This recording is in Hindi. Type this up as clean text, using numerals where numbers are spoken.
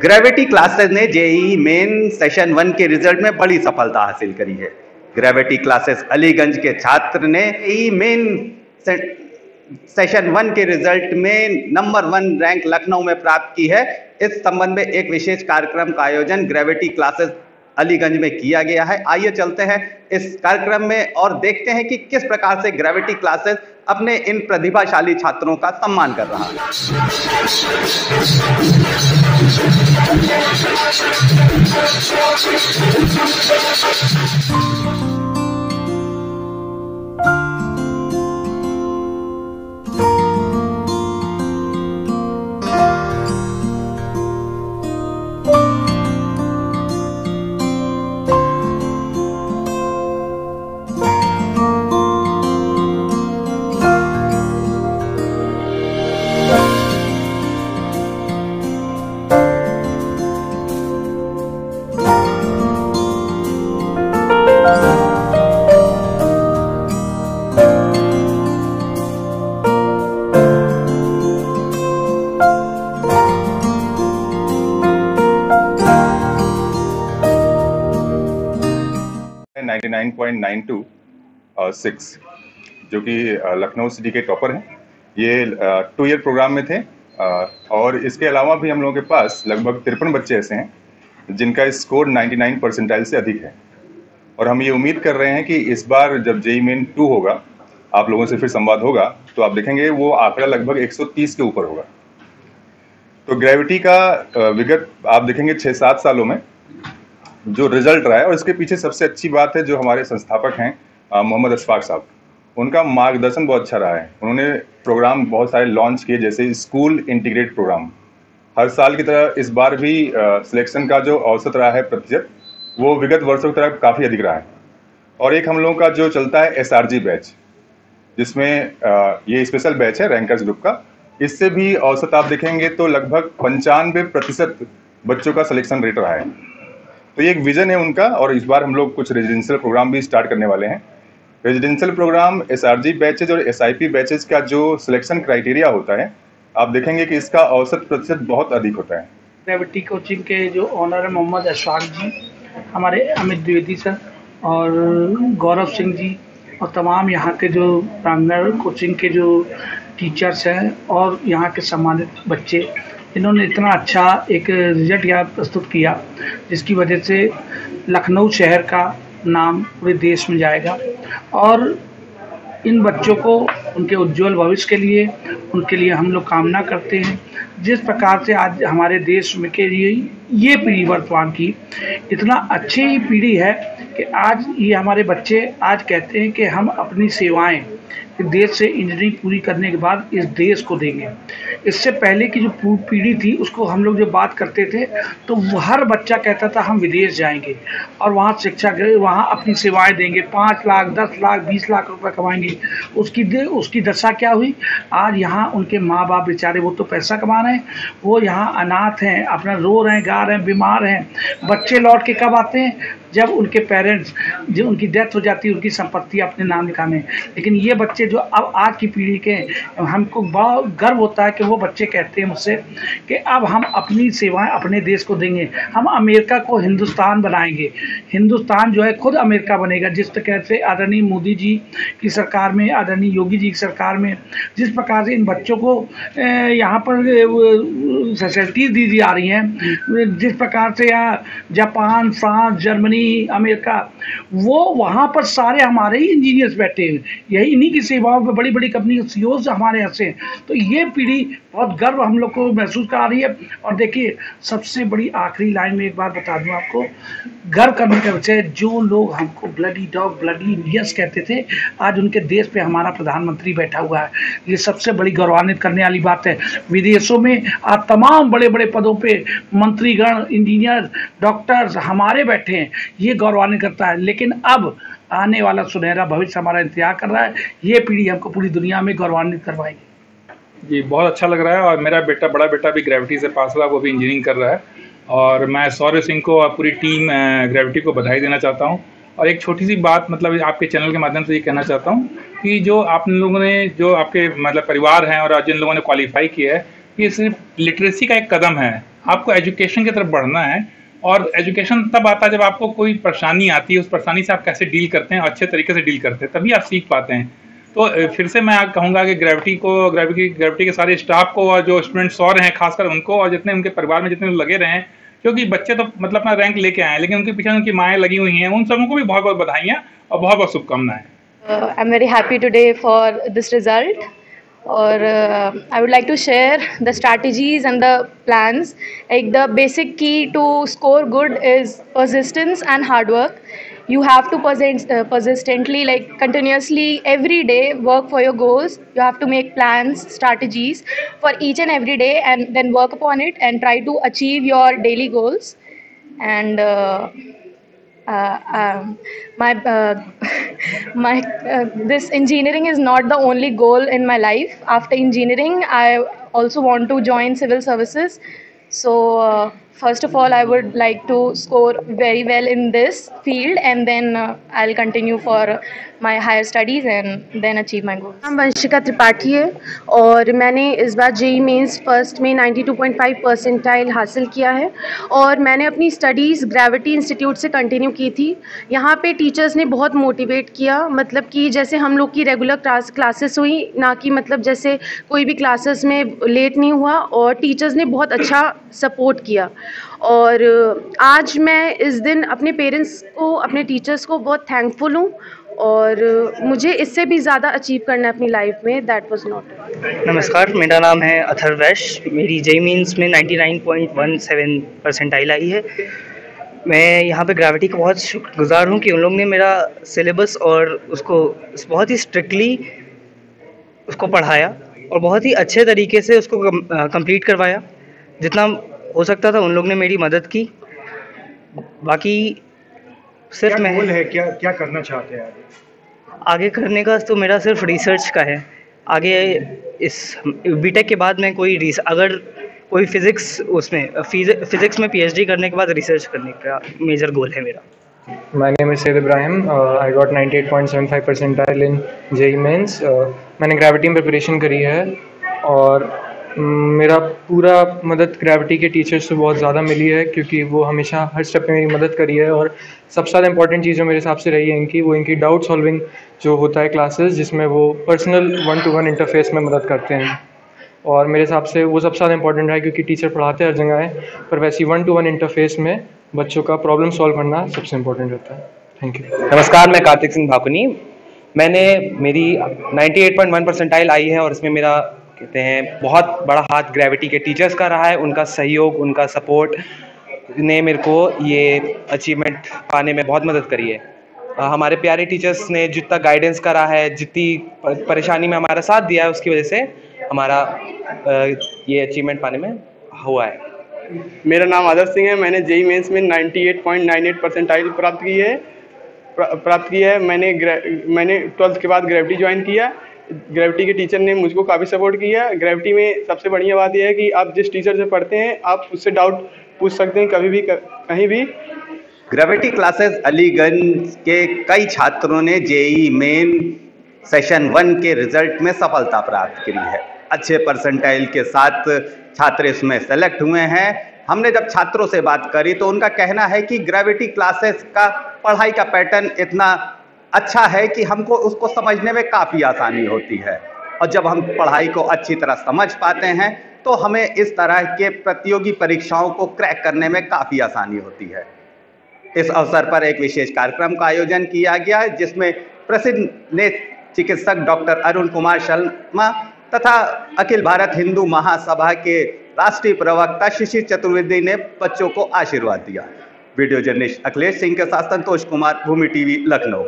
ग्रेविटी क्लासेस ने जेईई मेन सेशन 1 के रिजल्ट में बड़ी सफलता हासिल करी है। ग्रेविटी क्लासेस अलीगंज के छात्र ने जेईई मेन सेशन 1 के रिजल्ट में नंबर 1 रैंक लखनऊ में प्राप्त की है। इस संबंध में एक विशेष कार्यक्रम का आयोजन ग्रेविटी क्लासेस अलीगंज में किया गया है। आइए चलते हैं इस कार्यक्रम में और देखते हैं कि किस प्रकार से ग्रेविटी क्लासेस अपने इन प्रतिभाशाली छात्रों का सम्मान कर रहा है। जो कि लखनऊ सिटी के टॉपर हैं। ये 2 ईयर प्रोग्राम में थे और इसके अलावा भी हम लोगों के पास लगभग 53 बच्चे ऐसे हैं जिनका स्कोर 99 परसेंटाइल से अधिक है। और हम ये उम्मीद कर रहे हैं कि इस बार जब जेईई मेन 2 होगा, आप लोगों से फिर संवाद होगा, तो आप देखेंगे वो आंकड़ा लगभग 130 के ऊपर होगा। तो ग्रेविटी का विगत आप देखेंगे 6-7 सालों में जो रिजल्ट रहा है, और इसके पीछे सबसे अच्छी बात है जो हमारे संस्थापक हैं मोहम्मद अशफाक साहब, उनका मार्गदर्शन बहुत अच्छा रहा है। उन्होंने प्रोग्राम बहुत सारे लॉन्च किए, जैसे स्कूल इंटीग्रेट प्रोग्राम। हर साल की तरह इस बार भी सिलेक्शन का जो औसत रहा है प्रतिशत, वो विगत वर्षों की तरह काफ़ी अधिक रहा है। और एक हम लोगों का जो चलता है SRG बैच, जिसमें ये स्पेशल बैच है रैंकर्स ग्रुप का, इससे भी औसत आप देखेंगे तो लगभग 95% बच्चों का सिलेक्शन रेट रहा है। तो ये एक विजन है उनका। और इस बार हम लोग कुछ रेजिडेंशियल प्रोग्राम भी स्टार्ट करने वाले हैं। रेजिडेंशियल प्रोग्राम, SRG बैचेज और SIP बैचेज का जो सिलेक्शन क्राइटेरिया होता है, आप देखेंगे कि इसका औसत प्रतिशत बहुत अधिक होता है। ग्रेविटी कोचिंग के जो ऑनर है मोहम्मद अशफाक जी, हमारे अमित द्विवेदी सर और गौरव सिंह जी, और तमाम यहाँ के जो प्रांगण कोचिंग के जो टीचर्स हैं और यहाँ के सम्मानित बच्चे, इन्होंने इतना अच्छा एक रिजल्ट यहाँ प्रस्तुत किया जिसकी वजह से लखनऊ शहर का नाम पूरे देश में जाएगा। और इन बच्चों को उनके उज्जवल भविष्य के लिए उनके लिए हम लोग कामना करते हैं। जिस प्रकार से आज हमारे देश में के लिए ये पीढ़ी वर्तमान की इतना अच्छी पीढ़ी है कि आज ये हमारे बच्चे आज कहते हैं कि हम अपनी सेवाएं देश से इंजीनियरिंग पूरी करने के बाद इस देश को देंगे। इससे पहले की जो पीढ़ी थी उसको हम लोग जब बात करते थे तो हर बच्चा कहता था हम विदेश जाएंगे और वहाँ शिक्षा वहाँ अपनी सेवाएं देंगे, 5 लाख 10 लाख 20 लाख रुपए कमाएंगे। उसकी दशा क्या हुई? आज यहाँ उनके माँ बाप बेचारे वो तो पैसा कमा रहे हैं, वो यहाँ अनाथ हैं, अपना रो रहे हैं, गा रहे हैं, बीमार हैं। बच्चे लौट के कब आते हैं? जब उनके पेरेंट्स, जो उनकी डेथ हो जाती है, उनकी संपत्ति अपने नाम लिखाने। लेकिन ये बच्चे जो अब आज की पीढ़ी के, हमको बहुत गर्व होता है कि वो बच्चे कहते हैं मुझसे कि अब हम अपनी सेवाएं अपने देश को देंगे, हम अमेरिका को हिंदुस्तान बनाएंगे, हिंदुस्तान जो है खुद अमेरिका बनेगा। जिस तरह से आदरणीय मोदी जी की सरकार में, आदरणीय योगी जी की सरकार में जिस प्रकार से इन बच्चों को यहाँ पर फैसिलिटीज़ दी जा रही हैं, जिस प्रकार से यहाँ जापान, फ्रांस, जर्मनी, अमेरिका, वो वहाँ पर सारे हमारे ही इंजीनियर्स बैठे हैं, यही इन्हीं की सेवाओं पे बड़ी बड़ी कंपनी के CEOs हमारे यहाँ से। तो ये पीढ़ी बहुत गर्व हम लोग को महसूस करा रही है। और देखिए, सबसे बड़ी आखिरी लाइन में एक बात बता दूं आपको, गर्व करने का विषय, जो लोग हमको ब्लडी डॉग, ब्लडी इंडियंस कहते थे, आज उनके देश पे हमारा प्रधानमंत्री बैठा हुआ है। ये सबसे बड़ी गौरवान्वित करने वाली बात है। विदेशों में आज तमाम बड़े बड़े पदों पे मंत्रीगण, इंजीनियर, डॉक्टर्स हमारे बैठे हैं, ये गौरवान्वित करता है। लेकिन अब आने वाला सुनहरा भविष्य हमारा इंतजार कर रहा है। ये पीढ़ी हमको पूरी दुनिया में गौरवान्वित करवाएगी। जी, बहुत अच्छा लग रहा है। और मेरा बेटा, बड़ा बेटा भी ग्रेविटी से पास हुआ, वो भी इंजीनियरिंग कर रहा है। और मैं सौर्य सिंह को और पूरी टीम ग्रेविटी को बधाई देना चाहता हूँ। और एक छोटी सी बात, मतलब आपके चैनल के माध्यम से ये कहना चाहता हूँ कि जो आप लोगों ने, जो आपके मतलब परिवार हैं और जिन लोगों ने क्वालिफाई किया है, ये सिर्फ लिटरेसी का एक कदम है। आपको एजुकेशन की तरफ बढ़ना है, और एजुकेशन तब आता है जब आपको कोई परेशानी आती है, उस परेशानी से आप कैसे डील करते हैं, अच्छे तरीके से डील करते हैं, तभी आप सीख पाते हैं। तो फिर से मैं कहूँगा कि ग्रेविटी के सारे स्टाफ को और जो स्टूडेंट्स और हैं खासकर उनको, और जितने उनके परिवार में जितने लोग लगे रहे हैं, क्योंकि बच्चे तो मतलब अपना रैंक लेके आए हैं, लेकिन उनके पीछे उनकी माएँ लगी हुई हैं, उन सबको भी बहुत बहुत बधाइयाँ और बहुत बहुत शुभकामनाएं। I am very happy today for this result, और I would like to share the strategies and the plans. Like the basic key to score good is persistence and hard work. You have to persistently, like continuously every day work for your goals. You have to make plans, strategies for each and every day, and then work upon it and try to achieve your daily goals. And this engineering is not the only goal in my life. After engineering, I also want to join civil services. So first of all, I would like to score very well in this field, and then I'll continue for my higher studies and then achieve my goals. नाम वंशिका त्रिपाठी है और मैंने इस बार जेईई मेंस फर्स्ट में 92.5 परसेंटाइल हासिल किया है, और मैंने अपनी स्टडीज़ ग्रेविटी इंस्टीट्यूट से कंटिन्यू की थी। यहाँ पे टीचर्स ने बहुत मोटिवेट किया, मतलब कि जैसे हम लोग की रेगुलर क्लासेस हुई, ना कि मतलब जैसे कोई भी क्लासेस में लेट नहीं हुआ, और टीचर्स ने बहुत अच्छा सपोर्ट किया। और आज मैं इस दिन अपने पेरेंट्स को, अपने टीचर्स को बहुत थैंकफुल हूँ, और मुझे इससे भी ज़्यादा अचीव करना है अपनी लाइफ में। That was not. नमस्कार, मेरा नाम है अथर्व वैश्य। मेरी जेईई मेंस में 99.17 परसेंटाइल आई है। मैं यहाँ पे ग्रेविटी का बहुत शुक्रगुजार हूँ कि उन लोगों ने मेरा सिलेबस और उसको बहुत ही स्ट्रिक्टली उसको पढ़ाया और बहुत ही अच्छे तरीके से उसको कंप्लीट करवाया। जितना हो सकता था उन लोगों ने मेरी मदद की। बाकी सिर्फ क्या गोल है, क्या करना चाहते हैं आगे करने का? तो मेरा सिर्फ रिसर्च का है। आगे इस बीटेक के बाद मैं अगर कोई फिज़िक्स में पीएचडी करने के बाद रिसर्च करने का मेजर गोल है मेरा। My name is Said Ibrahim. I got 98.75 percentile in JEE Mains. मैंने ग्रेविटी में प्रिपरेशन करी है, और मेरा पूरा मदद ग्रेविटी के टीचर्स से बहुत ज़्यादा मिली है, क्योंकि वो हमेशा हर स्टेप पे मेरी मदद करी है। और सबसे ज़्यादा इंपॉर्टेंट चीज़ जो मेरे हिसाब से रही है इनकी डाउट सॉल्विंग जो होता है क्लासेस, जिसमें वो पर्सनल 1-to-1 इंटरफेस में मदद करते हैं। और मेरे हिसाब से वो सबसे ज़्यादा इंपॉर्टेंट है, क्योंकि टीचर पढ़ाते हर जगह है, पर वैसी 1-to-1 इंटरफेस में बच्चों का प्रॉब्लम सॉल्व करना सबसे इंपॉर्टेंट रहता है। Thank you. नमस्कार, मैं कार्तिक सिंह भाकुनी। मेरी 98.1 परसेंटाइल आई है, और इसमें मेरा कहते हैं बहुत बड़ा हाथ ग्रेविटी के टीचर्स का रहा है। उनका सहयोग, उनका सपोर्ट ने मेरे को ये अचीवमेंट पाने में बहुत मदद करी है। हमारे प्यारे टीचर्स ने जितना गाइडेंस करा है, जितनी परेशानी में हमारा साथ दिया है, उसकी वजह से हमारा ये अचीवमेंट पाने में हुआ है। मेरा नाम आदर्श सिंह है। मैंने जेईई मेंस में 98.98 परसेंटाइल प्राप्त की है। मैंने 12th के बाद ग्रेविटी ज्वाइन किया। ग्रेविटी के टीचर ने मुझको काफ़ी सपोर्ट किया। ग्रेविटी में सबसे बढ़िया बात यह है कि आप जिस टीचर से पढ़ते हैं, आप उससे डाउट पूछ सकते हैं कभी भी, कहीं भी। ग्रेविटी क्लासेस अलीगंज के कई छात्रों ने जेईई मेन सेशन 1 के रिजल्ट में सफलता प्राप्त करी है। अच्छे परसेंटाइल के साथ छात्र इसमें सेलेक्ट हुए हैं। हमने जब छात्रों से बात करी तो उनका कहना है कि ग्रेविटी क्लासेस का पढ़ाई का पैटर्न इतना अच्छा है कि हमको उसको समझने में काफ़ी आसानी होती है, और जब हम पढ़ाई को अच्छी तरह समझ पाते हैं तो हमें इस तरह के प्रतियोगी परीक्षाओं को क्रैक करने में काफ़ी आसानी होती है। इस अवसर पर एक विशेष कार्यक्रम का आयोजन किया गया, जिसमें प्रसिद्ध नेत्र चिकित्सक डॉक्टर अरुण कुमार शर्मा तथा अखिल भारत हिंदू महासभा के राष्ट्रीय प्रवक्ता शिशिर चतुर्वेदी ने बच्चों को आशीर्वाद दिया। वीडियो जर्नलिस्ट अखिलेश सिंह के साथ संतोष कुमार, भूमि टीवी, लखनऊ।